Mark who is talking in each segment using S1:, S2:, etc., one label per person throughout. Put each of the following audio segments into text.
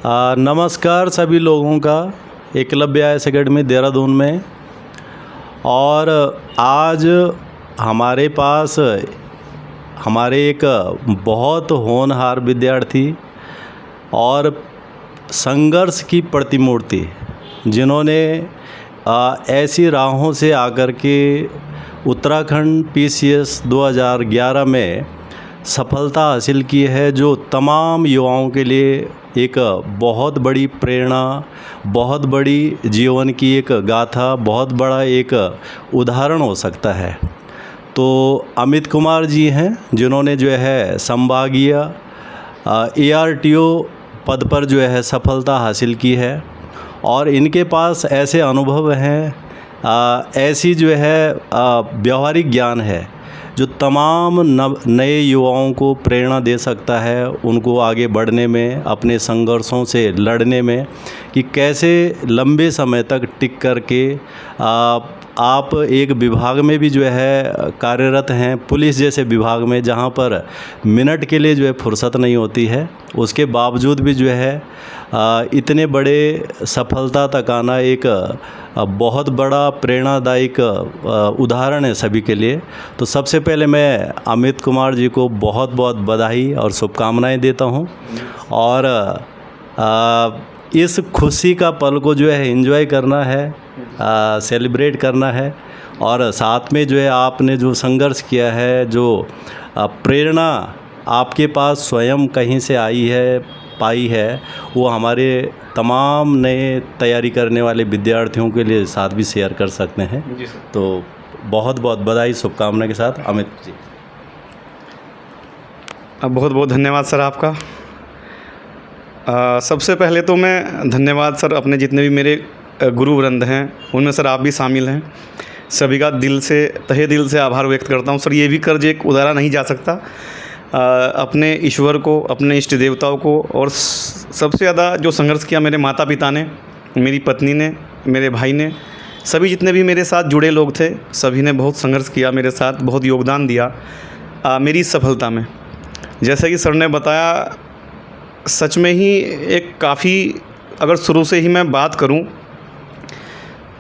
S1: नमस्कार सभी लोगों का एकलव्य आईएएस अकेडमी देहरादून में। और आज हमारे पास हमारे एक बहुत होनहार विद्यार्थी और संघर्ष की प्रतिमूर्ति, जिन्होंने ऐसी राहों से आकर के उत्तराखंड पीसीएस 2011 में सफलता हासिल की है, जो तमाम युवाओं के लिए एक बहुत बड़ी प्रेरणा, बहुत बड़ी जीवन की एक गाथा, बहुत बड़ा एक उदाहरण हो सकता है। तो अमित कुमार जी हैं, जिन्होंने जो है संभागीय ARTO पद पर जो है सफलता हासिल की है। और इनके पास ऐसे अनुभव हैं, ऐसी जो है व्यवहारिक ज्ञान है जो तमाम नए युवाओं को प्रेरणा दे सकता है, उनको आगे बढ़ने में, अपने संघर्षों से लड़ने में, कि कैसे लंबे समय तक टिक कर के आप एक विभाग में भी जो है कार्यरत हैं, पुलिस जैसे विभाग में, जहां पर मिनट के लिए जो है फुर्सत नहीं होती है, उसके बावजूद भी जो है इतने बड़े सफलता तक आना एक बहुत बड़ा प्रेरणादायक उदाहरण है सभी के लिए। तो सबसे पहले मैं अमित कुमार जी को बहुत बहुत बधाई और शुभकामनाएं देता हूं। और इस खुशी का पल को जो है एंजॉय करना है, सेलिब्रेट करना है। और साथ में जो है आपने जो संघर्ष किया है, जो प्रेरणा आपके पास स्वयं कहीं से आई है, पाई है, वो हमारे तमाम नए तैयारी करने वाले विद्यार्थियों के लिए साथ भी शेयर कर सकते हैं जी सर। तो बहुत बहुत बधाई, शुभकामना के साथ अमित जी।
S2: बहुत बहुत धन्यवाद सर आपका। सबसे पहले तो मैं धन्यवाद सर, अपने जितने भी मेरे गुरु वृंद हैं उनमें सर आप भी शामिल हैं, सभी का दिल से, तहे दिल से आभार व्यक्त करता हूं। सर ये भी कर्ज एक उतारा नहीं जा सकता अपने ईश्वर को, अपने इष्ट देवताओं को, और सबसे ज़्यादा जो संघर्ष किया मेरे माता पिता ने, मेरी पत्नी ने, मेरे भाई ने, सभी जितने भी मेरे साथ जुड़े लोग थे, सभी ने बहुत संघर्ष किया मेरे साथ, बहुत योगदान दिया मेरी सफलता में। जैसे कि सर ने बताया, सच में ही एक काफ़ी, अगर शुरू से ही मैं बात करूं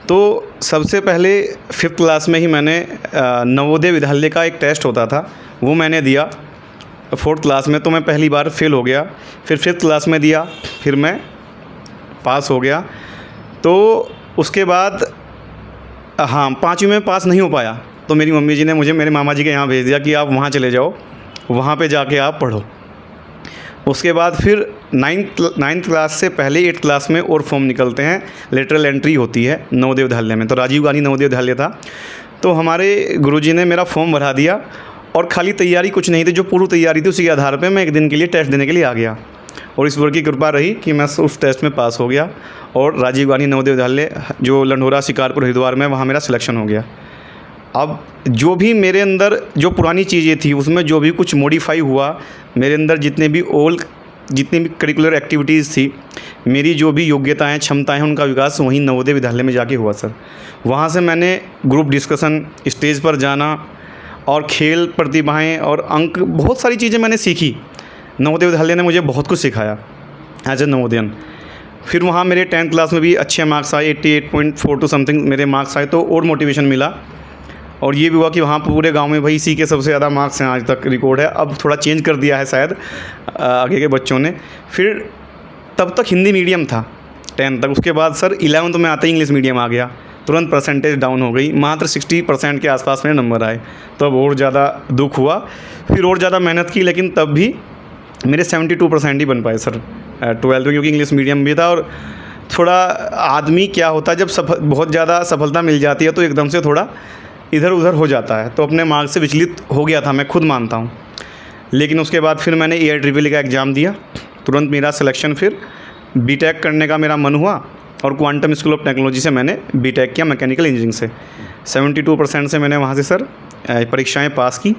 S2: तो सबसे पहले 5th क्लास में ही मैंने नवोदय विद्यालय का एक टेस्ट होता था, वो मैंने दिया। 4th क्लास में तो मैं पहली बार फेल हो गया, फिर 5th क्लास में दिया, फिर मैं पास हो गया। तो उसके बाद 5वीं में पास नहीं हो पाया, तो मेरी मम्मी जी ने मुझे मेरे मामा जी के यहाँ भेज दिया कि आप वहाँ चले जाओ, वहाँ पे जाके आप पढ़ो। उसके बाद फिर 9th क्लास से पहले 8th क्लास में और फॉर्म निकलते हैं, लेटरल एंट्री होती है नवोदय विद्यालय में। तो राजीव गांधी नवोदय विद्यालय था, तो हमारे गुरुजी ने मेरा फॉर्म भरा दिया, और खाली तैयारी कुछ नहीं थी, जो पूर्व तैयारी थी उसी के आधार पे मैं एक दिन के लिए टेस्ट देने के लिए आ गया। और ईश्वर की कृपा रही कि मैं उस टेस्ट में पास हो गया, और राजीव गांधी नवोदय विद्यालय जो लंढोरा शिकारपुर हरिद्वार में, वहाँ मेरा सिलेक्शन हो गया। अब जो भी मेरे अंदर जो पुरानी चीज़ें थी, उसमें जो भी कुछ मॉडिफाई हुआ, मेरे अंदर जितनी भी करिकुलर एक्टिविटीज़ थी, मेरी जो भी योग्यताएं, क्षमताएं, उनका विकास वहीं नवोदय विद्यालय में जाके हुआ सर। वहाँ से मैंने ग्रुप डिस्कशन, स्टेज पर जाना, और खेल प्रतिभाएं और अंक, बहुत सारी चीज़ें मैंने सीखी। नवोदय विद्यालय ने मुझे बहुत कुछ सिखाया एज ए नवोदयन। फिर वहाँ मेरे 10th क्लास में भी अच्छे मार्क्स आए, 88.42 समथिंग मेरे मार्क्स आए, तो और मोटिवेशन मिला। और ये भी हुआ कि वहाँ पूरे गांव में भाई इसी के सबसे ज़्यादा मार्क्स हैं, आज तक रिकॉर्ड है। अब थोड़ा चेंज कर दिया है शायद आगे के बच्चों ने। फिर तब तक हिंदी मीडियम था 10th तक, उसके बाद सर 11th में आते ही इंग्लिश मीडियम आ गया, तुरंत परसेंटेज डाउन हो गई, मात्र 60% के आसपास मेरे नंबर आए। तो अब और ज़्यादा दुख हुआ, फिर और ज़्यादा मेहनत की, लेकिन तब भी मेरे 72% ही बन पाए सर 12th में, क्योंकि इंग्लिश मीडियम भी था। और थोड़ा आदमी क्या होता है, जब बहुत ज़्यादा सफलता मिल जाती है तो एकदम से थोड़ा इधर उधर हो जाता है, तो अपने मार्क्स से विचलित हो गया था, मैं खुद मानता हूँ। लेकिन उसके बाद फिर मैंने AIEEE का एग्ज़ाम दिया, तुरंत मेरा सिलेक्शन, फिर BTech करने का मेरा मन हुआ, और क्वांटम स्कूल ऑफ टेक्नोलॉजी से मैंने BTech किया, मैकेनिकल इंजीनियरिंग से। 72% से मैंने वहाँ से सर परीक्षाएं पास की,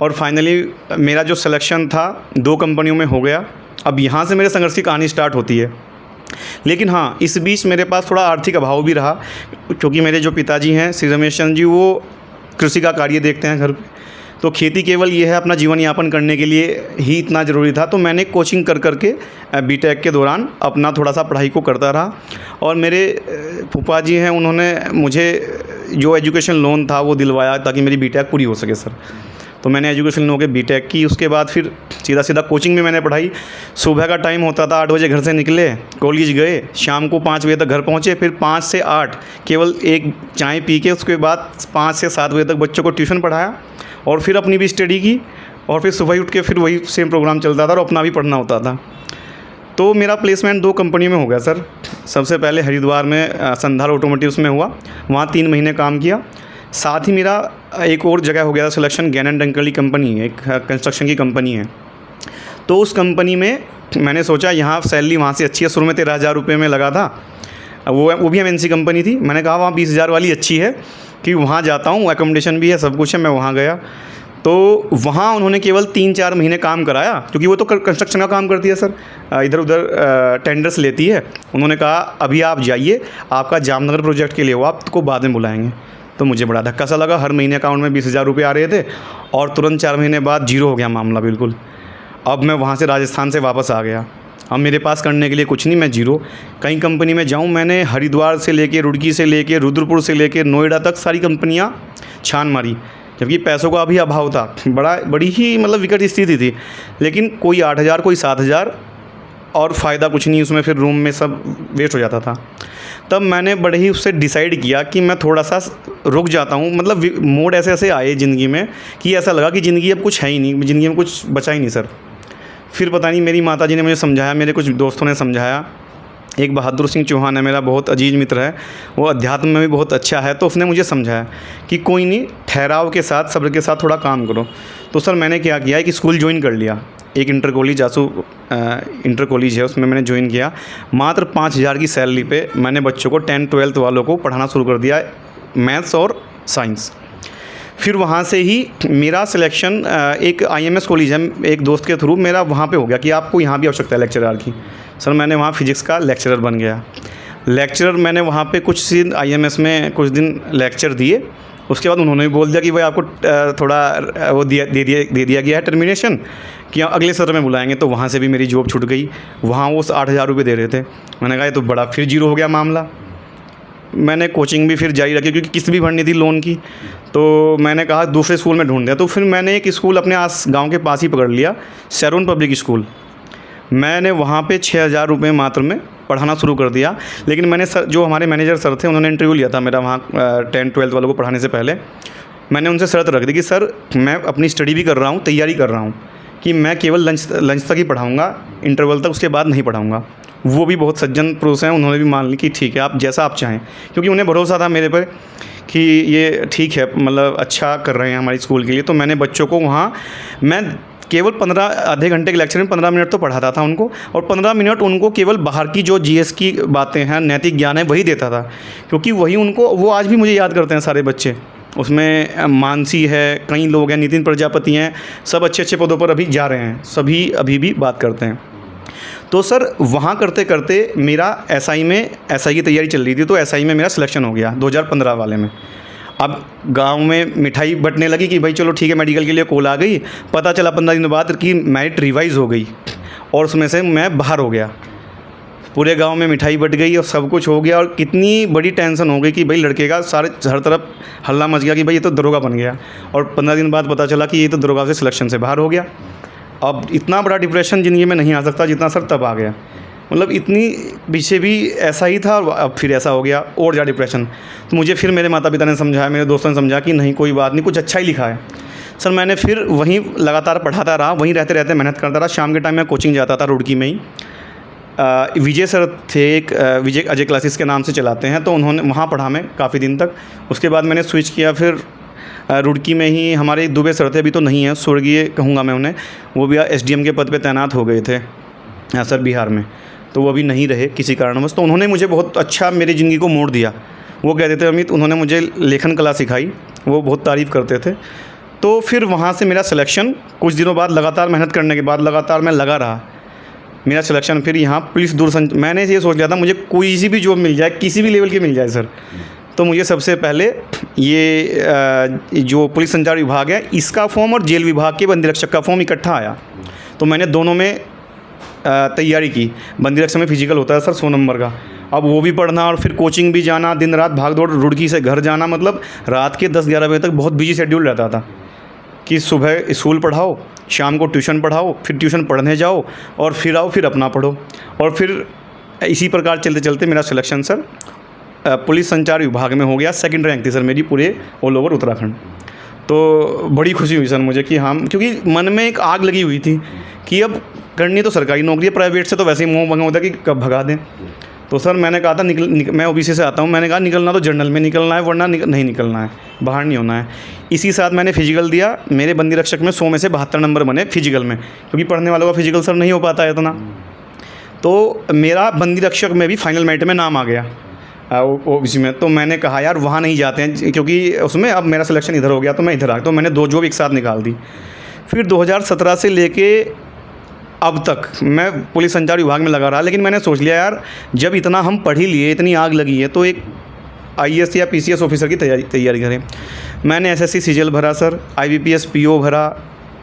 S2: और फाइनली मेरा जो सिलेक्शन था 2 कंपनियों में हो गया। अब यहाँ से मेरे संघर्ष की कहानी स्टार्ट होती है। लेकिन हाँ, इस बीच मेरे पास थोड़ा आर्थिक अभाव भी रहा, क्योंकि मेरे जो पिताजी हैं श्री रमेश चंद्र जी, वो कृषि का कार्य देखते हैं घर पे, तो खेती केवल ये है अपना जीवन यापन करने के लिए ही इतना ज़रूरी था। तो मैंने कोचिंग कर कर के बीटेक के दौरान अपना थोड़ा सा पढ़ाई को करता रहा। और मेरे फूफा जी हैं, उन्होंने मुझे जो एजुकेशन लोन था वो दिलवाया ताकि मेरी बीटेक पूरी हो सके सर। तो मैंने एजुकेशन लोन के बीटेक की, उसके बाद फिर सीधा कोचिंग में मैंने पढ़ाई। सुबह का टाइम होता था, 8 बजे घर से निकले, कॉलेज गए, शाम को 5 बजे तक घर पहुँचे, फिर 5 से 8 केवल एक चाय पी के उसके बाद 5 से 7 बजे तक बच्चों को ट्यूशन पढ़ाया और फिर अपनी भी स्टडी की। और फिर सुबह उठ के फिर वही सेम प्रोग्राम चलता था और अपना भी पढ़ना होता था। तो मेरा प्लेसमेंट 2 कंपनी में हो गया सर। सबसे पहले हरिद्वार में संधार ऑटोमोटिव्स में हुआ, वहाँ 3 महीने काम किया। साथ ही मेरा एक और जगह हो गया था सिलेक्शन, गैनन डंकली कंपनी है, एक कंस्ट्रक्शन की कंपनी है। तो उस कंपनी में मैंने सोचा यहाँ सैलरी वहाँ से अच्छी है। शुरू में 13,000 रुपये में लगा था, वो भी एमएनसी कंपनी थी। मैंने कहा वहाँ 20,000 वाली अच्छी है कि वहाँ जाता हूँ, एकोमोडेशन भी है, सब कुछ है। मैं वहाँ गया तो वहाँ उन्होंने केवल 3-4 महीने काम कराया, क्योंकि वो तो कंस्ट्रक्शन का काम करती है सर, इधर उधर टेंडर्स लेती है। उन्होंने कहा अभी आप जाइए, आपका जामनगर प्रोजेक्ट के लिए हो, आपको बाद में बुलाएंगे। तो मुझे बड़ा धक्का सा लगा, हर महीने अकाउंट में 20,000 रुपये आ रहे थे और तुरंत 4 महीने बाद जीरो हो गया मामला बिल्कुल। अब मैं वहाँ से राजस्थान से वापस आ गया, अब मेरे पास करने के लिए कुछ नहीं, मैं जीरो। कहीं कंपनी में जाऊँ, मैंने हरिद्वार से लेके, रुड़की से लेके, रुद्रपुर से लेके नोएडा तक सारी कंपनियाँ छान मारी, जबकि पैसों का भी अभाव था, बड़ी ही मतलब विकट स्थिति थी। लेकिन कोई 8,000 कोई 7,000 और फ़ायदा कुछ नहीं, उसमें फिर रूम में सब वेस्ट हो जाता था। तब मैंने बड़े ही उससे डिसाइड किया कि मैं थोड़ा सा रुक जाता हूँ। मतलब मोड ऐसे ऐसे आए ज़िंदगी में कि ऐसा लगा कि ज़िंदगी अब कुछ है ही नहीं, ज़िंदगी में कुछ बचा ही नहीं सर। फिर पता नहीं मेरी माताजी ने मुझे समझाया, मेरे कुछ दोस्तों ने समझाया। एक बहादुर सिंह चौहान है, मेरा बहुत अजीज मित्र है, वो अध्यात्म में भी बहुत अच्छा है। तो उसने मुझे समझाया कि कोई नहीं, ठहराव के साथ, सब्र के साथ थोड़ा काम करो। तो सर मैंने क्या किया कि स्कूल ज्वाइन कर लिया, एक इंटर कॉलेज जासू इंटर कॉलेज है, उसमें मैंने ज्वाइन किया। मात्र 5,000 की सैलरी पे मैंने बच्चों को 10-12 वालों को पढ़ाना शुरू कर दिया, मैथ्स और साइंस। फिर वहाँ से ही मेरा सिलेक्शन एक IMS कॉलेज है, एक दोस्त के थ्रू मेरा वहाँ पे हो गया कि आपको यहाँ भी आवश्यकता है लेक्चरर की। सर मैंने वहाँ फिज़िक्स का लेक्चरर बन गया। लेक्चरर मैंने वहाँ पे कुछ दिन IMS में कुछ दिन लेक्चर दिए। उसके बाद उन्होंने भी बोल दिया कि भाई आपको थोड़ा वो दे दिया गया है टर्मिनेशन, कि अगले सत्र में बुलाएंगे। तो वहाँ से भी मेरी जॉब छूट गई। वहाँ वो 8,000 रुपये दे रहे थे। मैंने कहा ये तो बड़ा फिर जीरो हो गया मामला। मैंने कोचिंग भी फिर जारी रखी, क्योंकि किस्त भी भरनी थी लोन की। तो मैंने कहा दूसरे स्कूल में ढूंढ दिया। तो फिर मैंने एक स्कूल अपने गाँव के पास ही पकड़ लिया, सैरोन पब्लिक स्कूल। मैंने वहाँ पे 6,000 रुपये मात्र में पढ़ाना शुरू कर दिया। लेकिन मैंने सर, जो हमारे मैनेजर सर थे, उन्होंने इंटरव्यू लिया था मेरा वहाँ 10-12 वालों को पढ़ाने से पहले। मैंने उनसे शर्त रख दी कि सर मैं अपनी स्टडी भी कर रहा हूँ, तैयारी कर रहा हूँ, कि मैं केवल लंच तक ही पढ़ाऊँगा, इंटरवल तक, उसके बाद नहीं पढ़ाऊँगा। वो भी बहुत सज्जन पुरुष हैं, उन्होंने भी मान ली कि ठीक है आप जैसा आप चाहें, क्योंकि उन्हें भरोसा था मेरे पर कि ये ठीक है, मतलब अच्छा कर रहे हैं हमारे स्कूल के लिए। तो मैंने बच्चों को वहाँ मैं केवल आधे घंटे के लेक्चर में 15 मिनट तो पढ़ाता था उनको, और 15 मिनट उनको केवल बाहर की जो GS की बातें हैं, नैतिक ज्ञान है, वही देता था। क्योंकि वही उनको, वो आज भी मुझे याद करते हैं सारे बच्चे। उसमें मानसी है, कई लोग हैं, नितिन प्रजापति हैं, सब अच्छे अच्छे पदों पर अभी जा रहे हैं, सभी अभी भी बात करते हैं। तो सर वहाँ करते करते मेरा SI की तैयारी चल रही थी। तो SI में मेरा सिलेक्शन हो गया 2015 वाले में। अब गांव में मिठाई बंटने लगी कि भाई चलो ठीक है, मेडिकल के लिए कॉल आ गई। पता चला 15 दिन बाद कि मेरिट रिवाइज़ हो गई और उसमें से मैं बाहर हो गया। पूरे गांव में मिठाई बट गई और सब कुछ हो गया, और कितनी बड़ी टेंशन हो गई कि भाई लड़के का हर तरफ हल्ला मच गया कि भाई ये तो दरोगा बन गया। और 15 दिन बाद पता चला कि ये तो दरोगा से सिलेक्शन से बाहर हो गया। अब इतना बड़ा डिप्रेशन ज़िंदगी में नहीं आ सकता जितना सर तब आ गया। मतलब इतनी पीछे भी ऐसा ही था, अब फिर ऐसा हो गया और ज़्यादा डिप्रेशन। तो मुझे फिर मेरे माता पिता ने समझाया, मेरे दोस्तों ने समझा कि नहीं कोई बात नहीं, कुछ अच्छा ही लिखा है। सर मैंने फिर वहीं लगातार पढ़ाता रहा, वहीं रहते रहते मेहनत करता रहा। शाम के टाइम मैं कोचिंग जाता था रुड़की में ही। विजय सर थे, एक विजय अजय क्लासेस के नाम से चलाते हैं, तो उन्होंने वहाँ पढ़ा मैं काफ़ी दिन तक। उसके बाद मैंने स्विच किया फिर रुड़की में ही। हमारे दुबे सर थे, अभी तो नहीं है, स्वर्गीय कहूँगा मैं उन्हें, वो भी SDM के पद पे तैनात हो गए थे सर बिहार में। तो वो अभी नहीं रहे किसी कारणवश। तो उन्होंने मुझे बहुत अच्छा मेरी ज़िंदगी को मोड़ दिया। वो कहते थे अमित, उन्होंने मुझे लेखन कला सिखाई, वो बहुत तारीफ़ करते थे। तो फिर वहाँ से मेरा सिलेक्शन कुछ दिनों बाद, लगातार मेहनत करने के बाद, लगातार मैं लगा रहा, मेरा सिलेक्शन फिर यहाँ पुलिस मैंने ये सोच लिया था मुझे कोई सी भी जॉब मिल जाए, किसी भी लेवल की मिल जाए सर, तो मुझे सबसे पहले ये जो पुलिस संचार विभाग है इसका फॉर्म और जेल विभाग के बंदी रक्षक का फॉर्म इकट्ठा आया। तो मैंने दोनों में तैयारी की। बंदी रक्षक में फिजिकल होता है सर 100 नंबर का, अब वो भी पढ़ना और फिर कोचिंग भी जाना, दिन रात भाग दौड़, रुड़की से घर जाना, मतलब रात के 10-11 बजे तक बहुत बिजी शेड्यूल रहता था कि सुबह स्कूल पढ़ाओ, शाम को ट्यूशन पढ़ाओ, फिर ट्यूशन पढ़ने जाओ और फिर आओ, फिर अपना पढ़ो। और फिर इसी प्रकार चलते चलते मेरा सिलेक्शन सर पुलिस संचार विभाग में हो गया। 2nd रैंक थी सर मेरी पूरे ऑल ओवर उत्तराखंड। तो बड़ी खुशी हुई सर मुझे कि हम, क्योंकि मन में एक आग लगी हुई थी कि अब करनी तो सरकारी नौकरी है, प्राइवेट से तो वैसे ही मोह भंग होता है कि कब भगा दें। तो सर मैंने कहा था मैं ओबीसी से आता हूँ, मैंने कहा निकलना तो जनरल में निकलना है, वरना नहीं निकलना है, बाहर नहीं होना है। इसी साथ मैंने फिजिकल दिया। मेरे बंदी रक्षक में 100 में से 72 नंबर बने फिजिकल में, क्योंकि पढ़ने वालों का फिजिकल सर नहीं हो पाता है इतना। तो मेरा बंदी रक्षक में भी फाइनल मेरिट में नाम आ गया ओबीसी में। तो मैंने कहा यार वहाँ नहीं जाते हैं, क्योंकि उसमें अब मेरा सिलेक्शन इधर हो गया तो मैं इधर आ गया। तो मैंने 2 जॉब एक साथ निकाल दी। फिर 2017 से लेके अब तक मैं पुलिस संचार विभाग में लगा रहा, लेकिन मैंने सोच लिया यार जब इतना हम पढ़ ही लिए, इतनी आग लगी है, तो एक आईएएस या पीसीएस ऑफिसर की तैयारी करें। मैंने एसएससी सीजीएल भरा सर, आईबीपीएस पीओ भरा,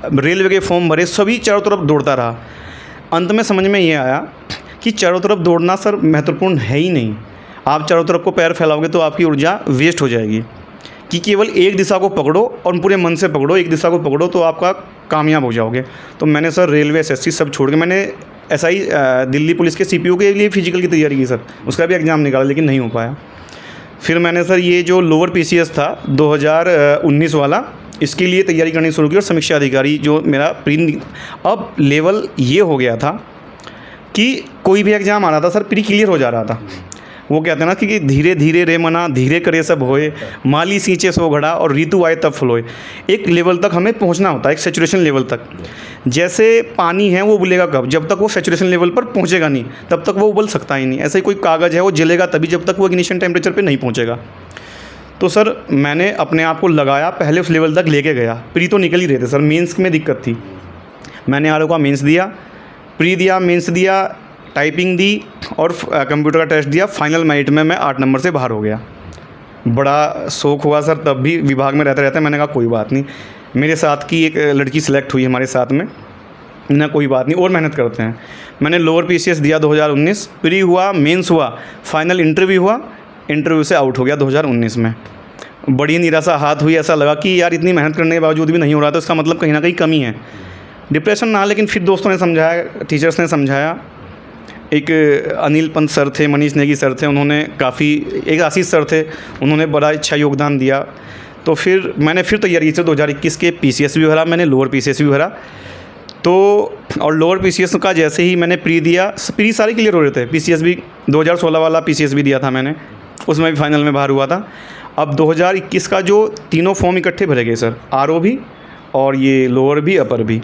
S2: रेलवे के फॉर्म भरे, सभी चारों तरफ दौड़ता रहा। अंत में समझ में ये आया कि चारों तरफ दौड़ना सर महत्वपूर्ण है ही नहीं। आप चारों तरफ को पैर फैलाओगे तो आपकी ऊर्जा वेस्ट हो जाएगी, कि केवल एक दिशा को पकड़ो और पूरे मन से पकड़ो, एक दिशा को पकड़ो तो आपका कामयाब हो जाओगे। तो मैंने सर रेलवे एसएससी सब छोड़ के मैंने एसआई दिल्ली पुलिस के सीपीओ के लिए फिजिकल की तैयारी की सर, उसका भी एग्ज़ाम निकाला लेकिन नहीं हो पाया। फिर मैंने सर ये जो लोअर पीसीएस था 2019 वाला, इसके लिए तैयारी करनी शुरू की और समीक्षा अधिकारी जो मेरा अब लेवल ये हो गया था कि कोई भी एग्ज़ाम आ रहा था सर प्री क्लियर हो जा रहा था। वो कहते हैं ना कि धीरे धीरे रे मना, धीरे करे सब होए, माली सींचे सो घड़ा और ऋतु आए तब फलोए। एक लेवल तक हमें पहुंचना होता है, एक सैचुरेशन लेवल तक। जैसे पानी है वो उबलेगा कब, जब तक वो सैचुरेशन लेवल पर पहुंचेगा नहीं तब तक वो उबल सकता ही नहीं। ऐसे ही कोई कागज़ है वो जलेगा तभी जब तक वो इग्निशन टेम्परेचर पर नहीं पहुँचेगा। तो सर मैंने अपने आप को लगाया, पहले उस लेवल तक लेके गया। प्री तो निकल ही रहे थे सर, मेंस में दिक्कत थी। मैंने आर का मेंस दिया, प्री दिया, मेंस दिया, टाइपिंग दी और कंप्यूटर का टेस्ट दिया। फाइनल मेरिट में मैं 8 नंबर से बाहर हो गया। बड़ा शौक हुआ सर, तब भी विभाग में रहते मैंने कहा कोई बात नहीं। मेरे साथ की एक लड़की सिलेक्ट हुई हमारे साथ में ना, कोई बात नहीं और मेहनत करते हैं। मैंने लोअर पीसीएस दिया 2019, प्री हुआ, मेंस हुआ, फाइनल इंटरव्यू हुआ, इंटरव्यू से आउट हो गया 2019 में। बड़ी निराशा हाथ हुई, ऐसा लगा कि यार इतनी मेहनत करने के बावजूद भी नहीं हो रहा, तो इसका मतलब कहीं ना कहीं कमी है। डिप्रेशन ना, लेकिन फिर दोस्तों ने समझाया, टीचर्स ने समझाया। एक अनिल पंत सर थे, मनीष नेगी सर थे, उन्होंने काफ़ी, एक आशीष सर थे, उन्होंने बड़ा अच्छा योगदान दिया। तो फिर मैंने फिर तैयारी की 2021 के पीसीएस भी भरा, मैंने लोअर पीसीएस भी भरा। तो और लोअर पीसीएस का जैसे ही मैंने प्री दिया, प्री सारे क्लियर हो रहे थे। पीसीएस भी 2016 वाला पीसीएस भी दिया था मैंने, उसमें भी फाइनल में बाहर हुआ था। अब 2021 का जो तीनों फॉर्म इकट्ठे भरे गए सर, आरओ भी और ये लोअर भी अपर भी,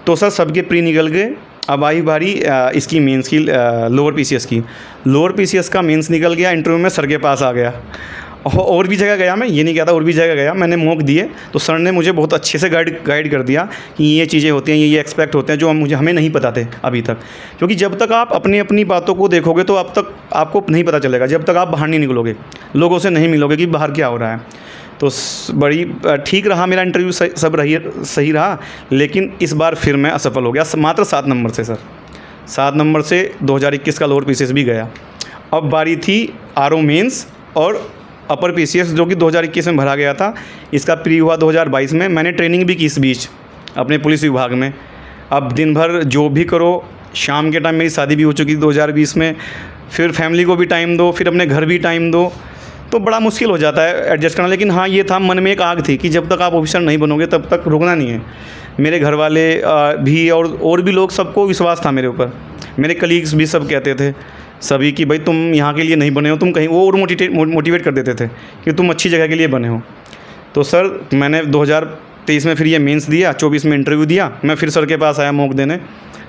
S2: तो सर सबके प्री निकल गए। अब आई बारी इसकी मेंस की, लोअर पीसीएस की। लोअर पीसीएस का मेंस निकल गया, इंटरव्यू में सर के पास आ गया। और भी जगह गया, मैं ये नहीं कहता, और भी जगह गया, मैंने मॉक दिए तो सर ने मुझे बहुत अच्छे से गाइड कर दिया कि ये चीज़ें होती हैं, ये एक्सपेक्ट होते हैं जो हमें नहीं पता थे अभी तक। क्योंकि जब तक आप अपनी बातों को देखोगे तो अब तक आपको नहीं पता चलेगा, जब तक आप बाहर नहीं निकलोगे, लोगों से नहीं मिलोगे कि बाहर क्या हो रहा है। तो बड़ी ठीक रहा मेरा इंटरव्यू, सब सही रहा, लेकिन इस बार फिर मैं असफल हो गया, मात्र 7 नंबर से सर। 7 नंबर से 2021 का लोअर पीसीएस भी गया। अब बारी थी आरओ मेंस और अपर पीसीएस, जो कि 2021 में भरा गया था। इसका प्री हुआ 2022 में। मैंने ट्रेनिंग भी की इस बीच अपने पुलिस विभाग में। अब दिन भर जो भी करो, शाम के टाइम मेरी शादी भी हो चुकी थी 2020 में, फिर फैमिली को भी टाइम दो, फिर अपने घर भी टाइम दो, तो बड़ा मुश्किल हो जाता है एडजस्ट करना। लेकिन हाँ, ये था मन में एक आग थी कि जब तक आप ऑफिसर नहीं बनोगे तब तक रुकना नहीं है। मेरे घर वाले भी और भी लोग, सबको विश्वास था मेरे ऊपर। मेरे कलीग्स भी सब कहते थे सभी कि भाई तुम यहाँ के लिए नहीं बने हो, तुम कहीं, वो और मोटिवेट कर देते थे कि तुम अच्छी जगह के लिए बने हो। तो सर मैंने 2023 में फिर ये मेंस दिया, 24 में इंटरव्यू दिया। मैं फिर सर के पास आया मॉक देने,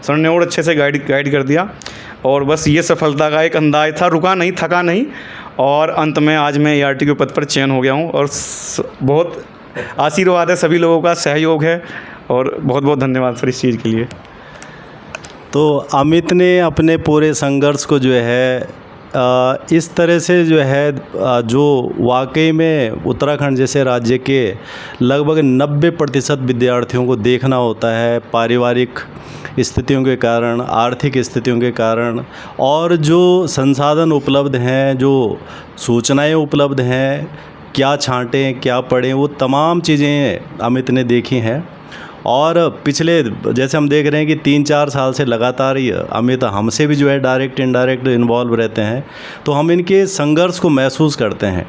S2: सर ने और अच्छे से गाइड कर दिया। और बस ये सफलता का एक अंदाज था, रुका नहीं, थका नहीं, और अंत में आज मैं ART के पद पर चयन हो गया हूँ। और बहुत आशीर्वाद है, सभी लोगों का सहयोग है, और बहुत बहुत धन्यवाद सर इस चीज़ के लिए।
S1: तो अमित ने अपने पूरे संघर्ष को जो है इस तरह से जो है जो वाकई में उत्तराखंड जैसे राज्य के लगभग 90% विद्यार्थियों को देखना होता है पारिवारिक स्थितियों के कारण, आर्थिक स्थितियों के कारण, और जो संसाधन उपलब्ध हैं, जो सूचनाएं उपलब्ध हैं, क्या छांटें क्या पढ़ें, वो तमाम चीज़ें अमित ने देखी हैं। और पिछले जैसे हम देख रहे हैं कि 3-4 साल से लगातार ही अमित हमसे भी जो है डायरेक्ट इनडायरेक्ट इन्वॉल्व रहते हैं, तो हम इनके संघर्ष को महसूस करते हैं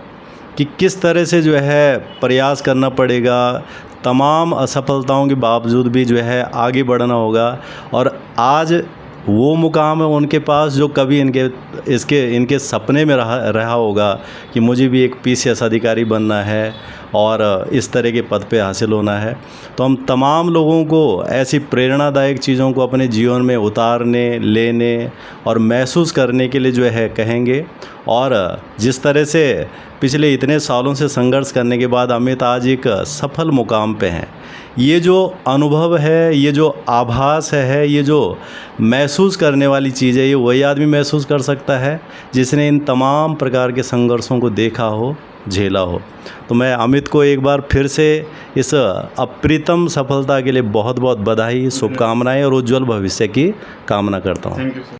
S1: कि किस तरह से जो है प्रयास करना पड़ेगा, तमाम असफलताओं के बावजूद भी जो है आगे बढ़ना होगा। और आज वो मुकाम है उनके पास जो कभी इनके सपने में रहा होगा कि मुझे भी एक PCS अधिकारी बनना है और इस तरह के पद पे हासिल होना है। तो हम तमाम लोगों को ऐसी प्रेरणादायक चीज़ों को अपने जीवन में उतारने, लेने और महसूस करने के लिए जो है कहेंगे। और जिस तरह से पिछले इतने सालों से संघर्ष करने के बाद अमित आज एक सफल मुकाम पे हैं, ये जो अनुभव है, ये जो आभास है, ये जो महसूस करने वाली चीज़ है, ये वही आदमी महसूस कर सकता है जिसने इन तमाम प्रकार के संघर्षों को देखा हो, झेला हो। तो मैं अमित को एक बार फिर से इस अप्रितम सफलता के लिए बहुत बहुत बधाई, शुभकामनाएं और उज्जवल भविष्य की कामना करता हूँ।
S2: Thank you sir.